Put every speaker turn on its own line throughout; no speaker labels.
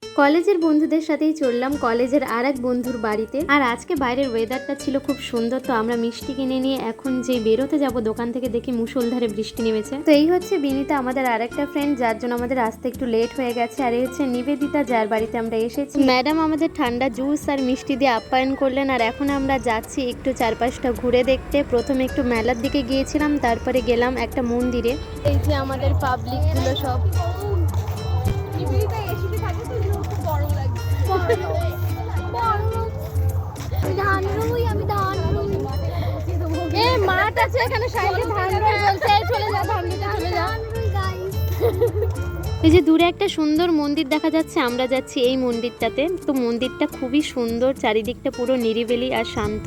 কলেজের বন্ধুদের সাথেই চললাম কলেজের আর এক বন্ধুর বাড়িতে। আর আজকে বাইরের ওয়েদারটা ছিল খুব সুন্দর, তো আমরা মিষ্টি কিনে নিয়ে এখন যে বেরোতে যাব দোকান থেকে দেখি মুষলধারে বৃষ্টি নেমেছে। তো এই হচ্ছে বিনিতা, আমাদের আরেকটা ফ্রেন্ড, যার জন্য আমাদের আসতে একটু লেট হয়ে গেছে। আর এই হচ্ছে নিবেদিতা, যার বাড়িতে আমরা এসেছি। ম্যাডাম আমাদের ঠান্ডা জুস আর মিষ্টি দিয়ে আপ্যায়ন করলেন। আর এখন আমরা যাচ্ছি একটু চারপাশটা ঘুরে দেখতে। প্রথমে একটু মেলার দিকে গিয়েছিলাম, তারপরে গেলাম একটা মন্দিরে। এই যে আমাদের পাবলিক গুলো সব মাঠ আছে এখানে, এই যে দূরে একটা সুন্দর মন্দির দেখা যাচ্ছে, আমরা যাচ্ছি এই মন্দিরটাতে। তো মন্দিরটা খুবই সুন্দর, চারিদিকটা পুরো নিরিবিলি আর শান্ত,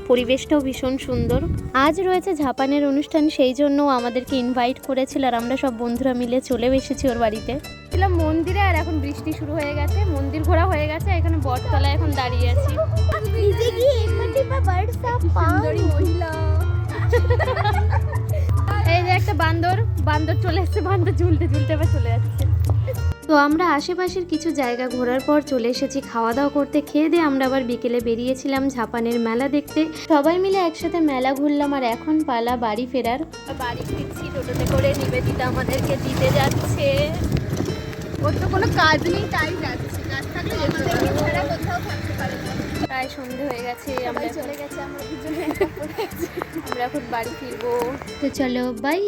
পরিবেশটাও ভীষণ সুন্দর। আজ রয়েছে ঝাপানের অনুষ্ঠান, সেই জন্য আমাদেরকে ইনভাইট করেছিল আর আমরা সব বন্ধুরা মিলে চলেও এসেছি ওর বাড়িতে। ছিলাম মন্দিরে আর এখন বৃষ্টি শুরু হয়ে গেছে, মন্দির ঘোরা হয়ে গেছে, এখানে বটতলায় এখন দাঁড়িয়ে আছি। এই যে একটা বান্দর চলে এসেছে, বান্দর ঝুলতে ঝুলতে আবার চলে যাচ্ছে। তো আমরা আশেপাশের কিছু জায়গা ঘোরার পর চলে এসেছি খাওয়া দাওয়া করতে। খেয়ে দিয়ে আমরা আবার বিকেলে বেরিয়েছিলাম ঝাপানের মেলা দেখতে। সবাই মিলে একসাথে মেলা ঘুরলাম আর এখন পালা বাড়ি ফেরার। বাড়ি ফিরছি টোটোতে করে, নিবেদিতা আমাদেরকে দিতে যাচ্ছে।
ওর তো কোনো কাজ নেই তাই যাচ্ছে, কাজ থাকলে আমাদেরকে ছাড়া কোথাও থাকতে পারে না।
প্রায় সন্ধে হয়ে গেছে, আমরা
চলে গেছে, আমরা দুজনে
আমরা এখন বাড়ি ফিরবো। তো চলো বাই।